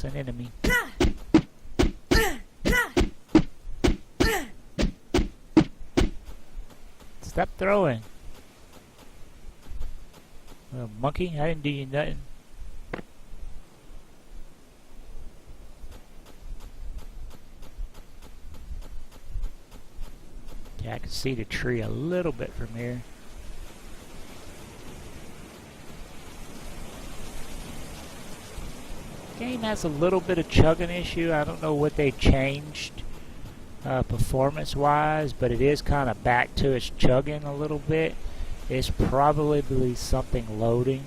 That's an enemy. Stop throwing. Monkey, I didn't do you nothing. Yeah, I can see the tree a little bit from here. Game has a little bit of chugging issue. I don't know what they changed performance-wise, but it is kind of back to its chugging a little bit. It's probably something loading.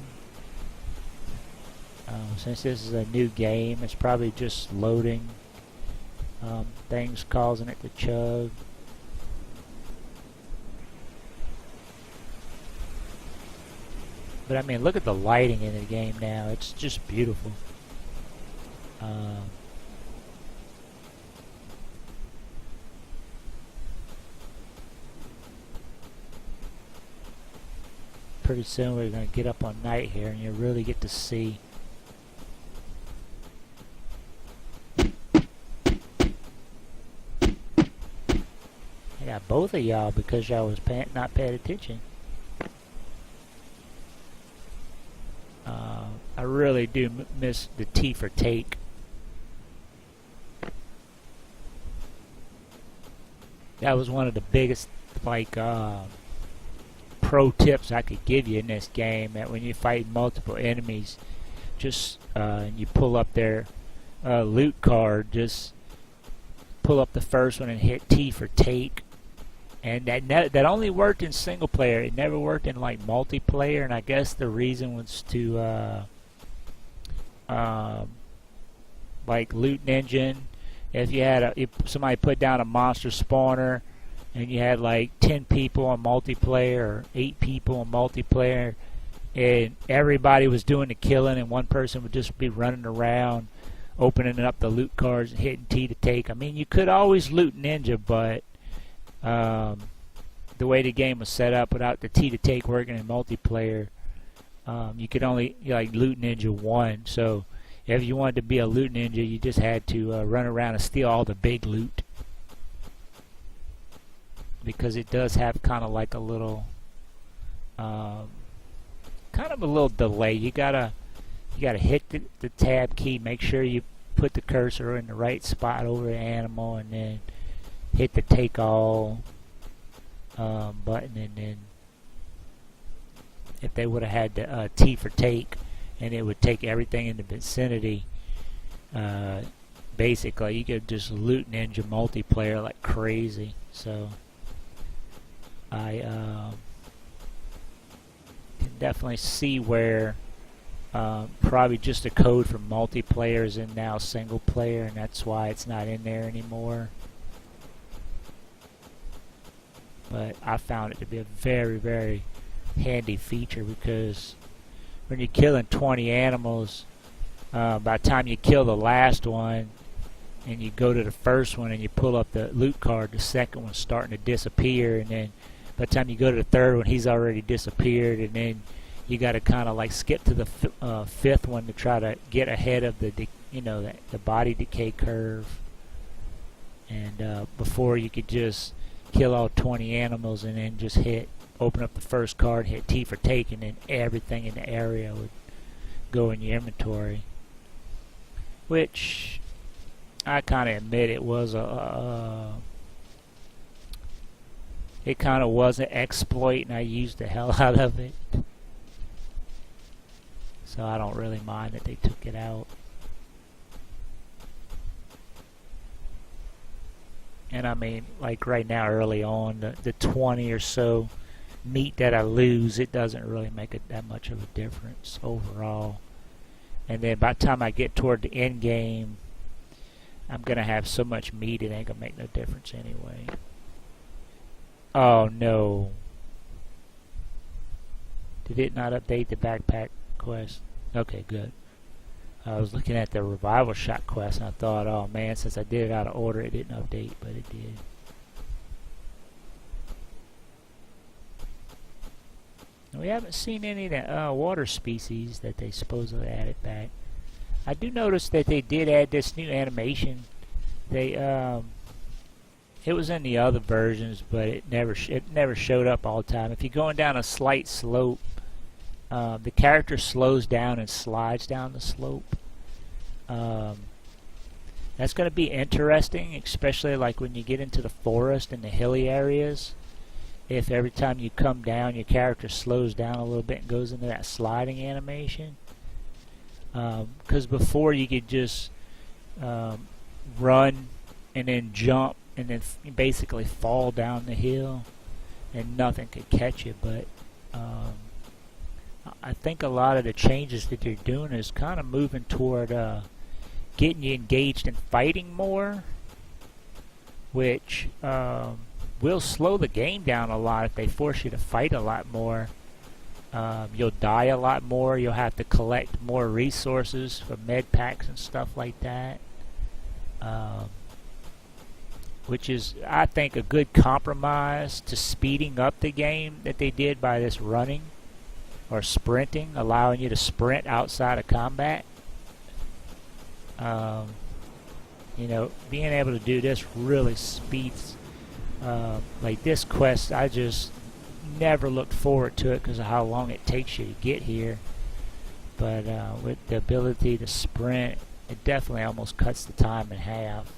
Since this is a new game, it's probably just loading. Things causing it to chug. But I mean, look at the lighting in the game now. It's just beautiful. Pretty soon we're going to get up on night here and you really get to see. I got both of y'all because y'all was not paying attention. I really do miss the T for take. That was one of the biggest, like, pro tips I could give you in this game. That when you fight multiple enemies, just you pull up their loot card, just pull up the first one and hit T for take. And that only worked in single player. It never worked in like multiplayer. And I guess the reason was to like loot engine. If you had if somebody put down a monster spawner and you had like 10 people on multiplayer or 8 people on multiplayer and everybody was doing the killing and one person would just be running around opening up the loot cards and hitting T to take. I mean, you could always loot ninja, but the way the game was set up without the T to take working in multiplayer, you could only like loot ninja 1. So if you wanted to be a loot ninja, you just had to run around and steal all the big loot, because it does have kind of like a little delay. You gotta hit the tab key, make sure you put the cursor in the right spot over the animal, and then hit the take all button, and then if they would have had the T for take, and it would take everything in the vicinity, basically you could just loot ninja multiplayer like crazy. So I can definitely see where probably just a code for multiplayer is in now single player, and that's why it's not in there anymore. But I found it to be a very, very handy feature, because when you're killing 20 animals, by the time you kill the last one and you go to the first one and you pull up the loot card, the second one's starting to disappear, and then by the time you go to the third one, he's already disappeared, and then you got to kind of like skip to the fifth one to try to get ahead of the the body decay curve, and before you could just kill all 20 animals and then just open up the first card, hit T for take, and then everything in the area would go in your inventory. Which I kind of admit it was it kind of was an exploit, and I used the hell out of it. So I don't really mind that they took it out. And I mean, like right now, early on, the 20 or so meat that I lose, it doesn't really make that much of a difference overall. And then by the time I get toward the end game, I'm going to have so much meat it ain't going to make no difference anyway. Oh no. Did it not update the backpack quest? Okay, good. I was looking at the revival shot quest and I thought, oh man, since I did it out of order, it didn't update, but it did. We haven't seen any of the water species that they supposedly added back. I do notice that they did add this new animation. They it was in the other versions, but it never showed up all the time. If you're going down a slight slope, the character slows down and slides down the slope. That's going to be interesting, especially like when you get into the forest and the hilly areas. If every time you come down, your character slows down a little bit and goes into that sliding animation. Because before you could just run and then jump and then basically fall down the hill and nothing could catch you. But I think a lot of the changes that they're doing is kind of moving toward getting you engaged in fighting more, which will slow the game down a lot if they force you to fight a lot more. You'll die a lot more. You'll have to collect more resources for med packs and stuff like that, which is, I think, a good compromise to speeding up the game that they did by this running or sprinting, allowing you to sprint outside of combat. You know, being able to do this really speeds, like this quest, I just never looked forward to it because of how long it takes you to get here. But with the ability to sprint, it definitely almost cuts the time in half.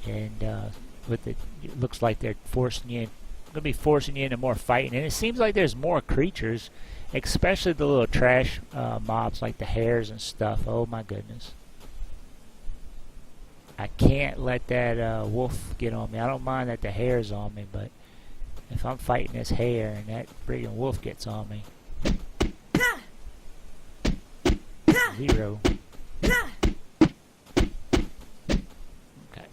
And with it looks like they're forcing you, going to be forcing you into more fighting. And it seems like there's more creatures, especially the little trash mobs like the hares and stuff. Oh my goodness. I can't let that wolf get on me. I don't mind that the hare's on me, but if I'm fighting this hare and that friggin' wolf gets on me. 0. Okay.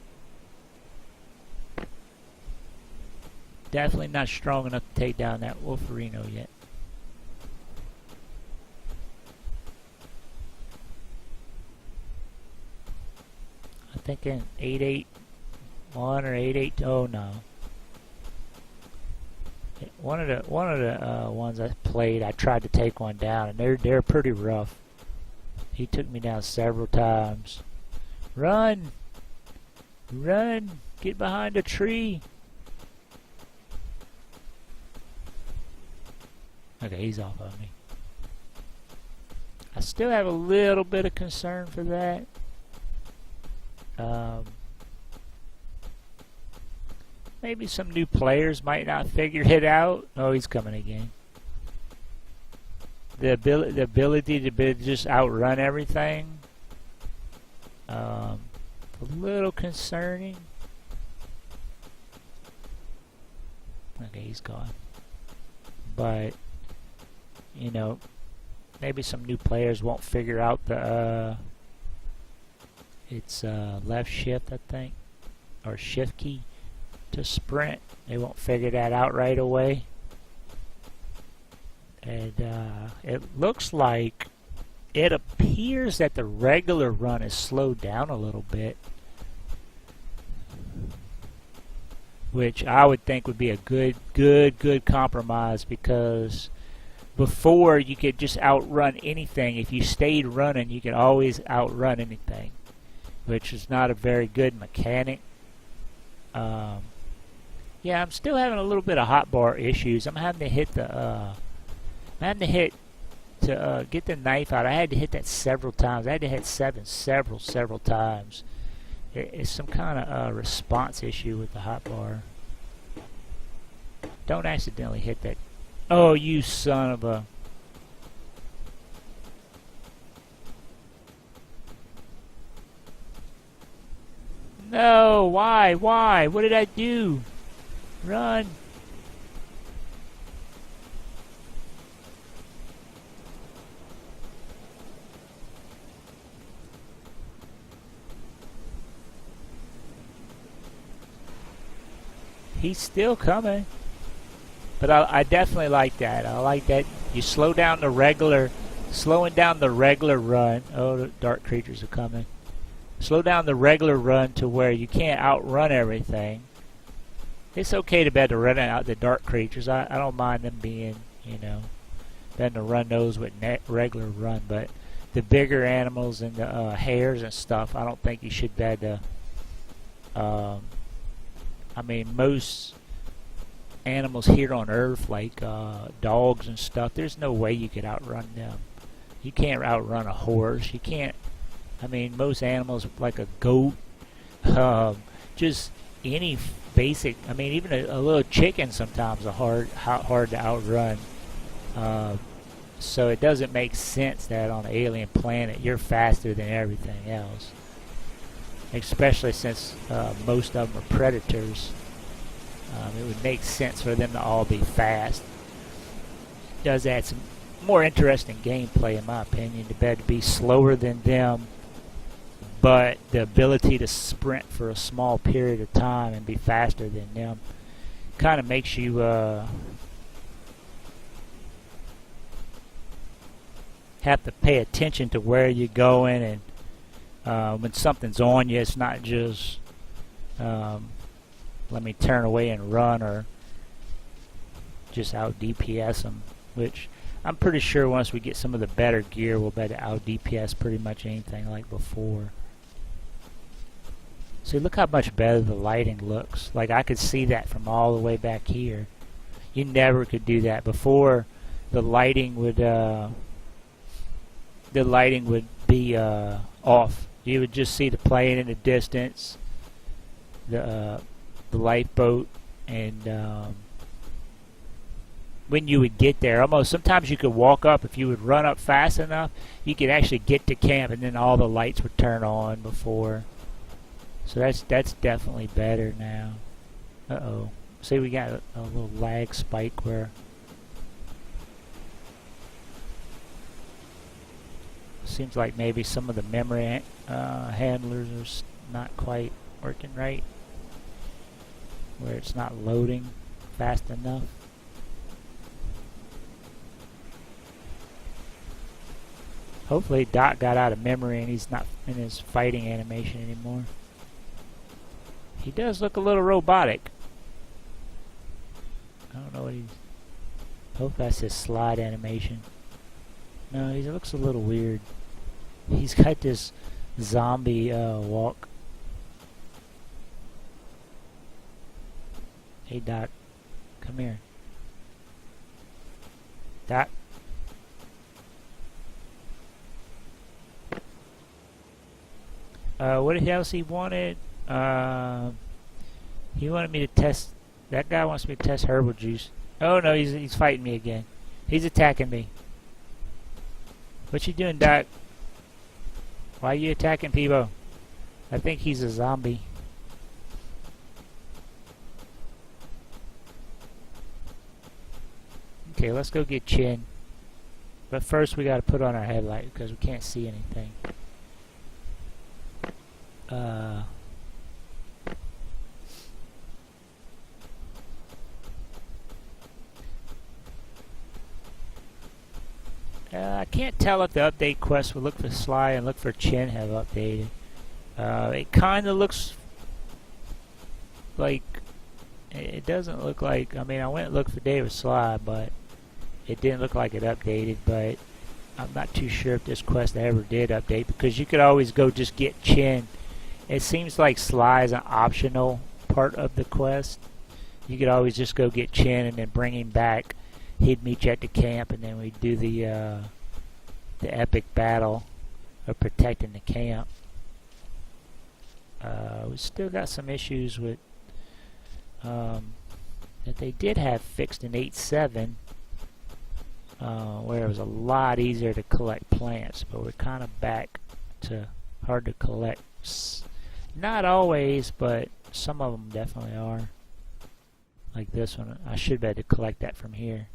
Definitely not strong enough to take down that wolferino yet. I'm thinking 881 or 882. Oh no. One of the ones I played, I tried to take one down, and they're pretty rough. He took me down several times. Run! Run! Get behind a tree! Okay, he's off of me. I still have a little bit of concern for that. Maybe some new players might not figure it out. Oh, he's coming again. The ability to just outrun everything. A little concerning. Okay, he's gone. But, you know, maybe some new players won't figure out the it's left shift, I think, or shift key to sprint. They won't figure that out right away. And it looks like, it appears that the regular run is slowed down a little bit, which I would think would be a good compromise, because before you could just outrun anything. If you stayed running, you could always outrun anything, which is not a very good mechanic. Yeah, I'm still having a little bit of hotbar issues. I'm having to hit the get the knife out. I had to hit that several times. I had to hit 7 several times. It's some kind of response issue with the hotbar. Don't accidentally hit that. Oh, you son of a... No, why? What did I do? Run. He's still coming. But I definitely like that. I like that you slow down the regular, slowing down the regular run. Oh, the dark creatures are coming. Slow down the regular run to where you can't outrun everything. It's okay to be able to run out the dark creatures. I don't mind them being, you know, being to run those with regular run. But the bigger animals and the hares and stuff, I don't think you should be able to. I mean, most animals here on Earth, like dogs and stuff, there's no way you could outrun them. You can't outrun a horse. You can't. I mean, most animals, like a goat, just any basic. I mean, even a little chicken sometimes are hard to outrun. So it doesn't make sense that on an alien planet you're faster than everything else. Especially since most of them are predators. It would make sense for them to all be fast. It does add some more interesting gameplay, in my opinion, to better be slower than them, but the ability to sprint for a small period of time and be faster than them kind of makes you have to pay attention to where you're going, and when something's on you, it's not just let me turn away and run, or just out DPS them, which I'm pretty sure once we get some of the better gear, we'll be able to out DPS pretty much anything like before. See, look how much better the lighting looks. Like, I could see that from all the way back here. You never could do that before. The lighting would be off. You would just see the plane in the distance, the lifeboat, and when you would get there, almost sometimes you could walk up. If you would run up fast enough, you could actually get to camp, and then all the lights would turn on before. So that's definitely better now. Uh-oh. See, we got a little lag spike where seems like maybe some of the memory handlers are not quite working right, where it's not loading fast enough. Hopefully Doc got out of memory and he's not in his fighting animation anymore. He does look a little robotic. I don't know what he's... Hope that's his slide animation. No, he looks a little weird. He's got this zombie walk. Hey Doc, come here. Doc. What else he wanted? He wanted me to test... That guy wants me to test herbal juice. Oh no, he's fighting me again. He's attacking me. What you doing, Doc? Why are you attacking people? I think he's a zombie. Okay, let's go get Chin. But first we gotta put on our headlight because we can't see anything. I can't tell if the update quest will look for Sly and look for Chin have updated. It kind of looks like... It doesn't look like... I mean, I went and looked for David Sly, but it didn't look like it updated, but I'm not too sure if this quest ever did update, because you could always go just get Chin. It seems like Sly is an optional part of the quest. You could always just go get Chin and then bring him back. He'd meet you at the camp, and then we'd do the epic battle of protecting the camp. We still got some issues with that they did have fixed in 8.7, where it was a lot easier to collect plants, but we're kind of back to hard to collect. Not always, but some of them definitely are. Like this one, I should be able to collect that from here.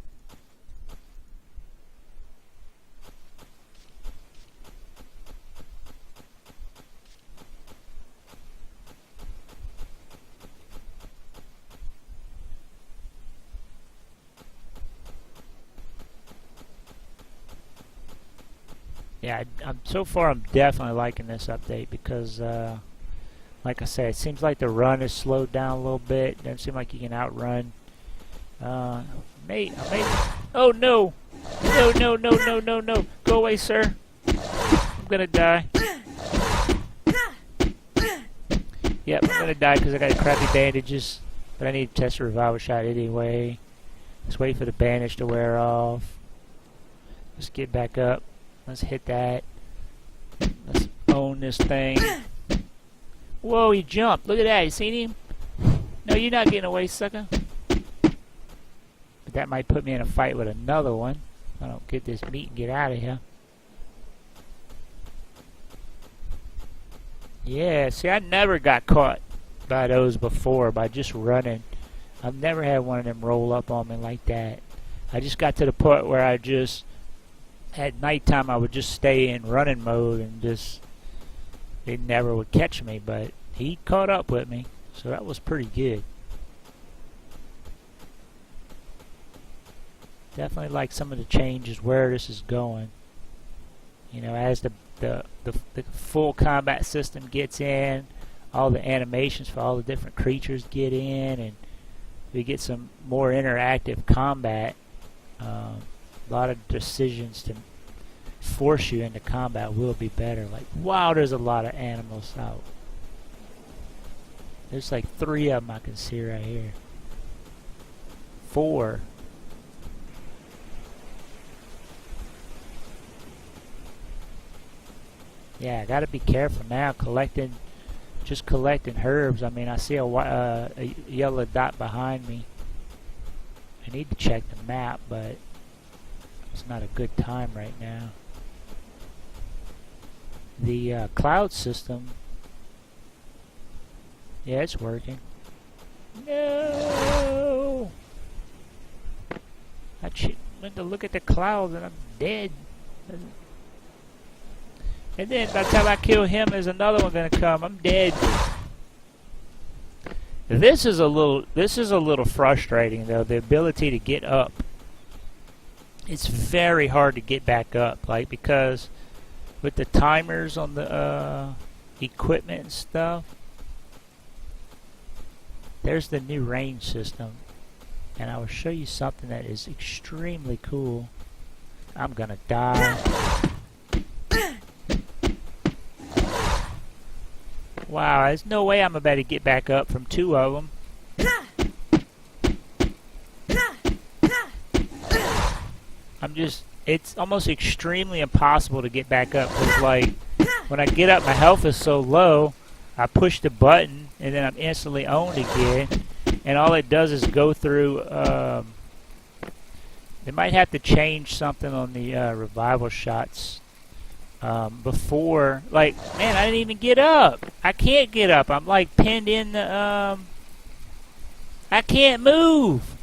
Yeah, so far I'm definitely liking this update because, like I said, it seems like the run is slowed down a little bit. Doesn't seem like you can outrun. Mate, oh no! No! Go away, sir! I'm gonna die. Yep, I'm gonna die because I got crappy bandages. But I need to test a revival shot anyway. Let's wait for the bandage to wear off. Let's get back up. Let's hit that. Let's own this thing. Whoa, he jumped. Look at that. You seen him? No, you're not getting away, sucker. But that might put me in a fight with another one. If I don't get this meat and get out of here. Yeah, see, I never got caught by those before by just running. I've never had one of them roll up on me like that. I just got to the point where I just, at nighttime, I would just stay in running mode and just, they never would catch me, but he caught up with me, so that was pretty good. Definitely like some of the changes where this is going. You know, as the full combat system gets in, all the animations for all the different creatures get in, and we get some more interactive combat. A lot of decisions to force you into combat will be better. Like, wow, there's a lot of animals out. There's like 3 of them I can see right here. 4. Yeah, I gotta be careful now just collecting herbs. I mean, I see a yellow dot behind me. I need to check the map, but it's not a good time right now. The cloud system, yeah, it's working. No! I went to look at the clouds and I'm dead. And then by the time I kill him, there's another one gonna come. I'm dead. This is a little frustrating though. The ability to get up. It's very hard to get back up, like, because with the timers on the equipment and stuff. There's the new range system, and I will show you something that is extremely cool. I'm gonna die. Wow, there's no way I'm about to get back up from 2 of them. It's almost extremely impossible to get back up. Because, like, when I get up, my health is so low, I push the button, and then I'm instantly owned again. And all it does is go through, they might have to change something on the revival shots. Before, like, man, I didn't even get up. I can't get up. I'm like pinned in the, I can't move.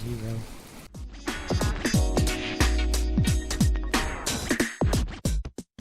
0.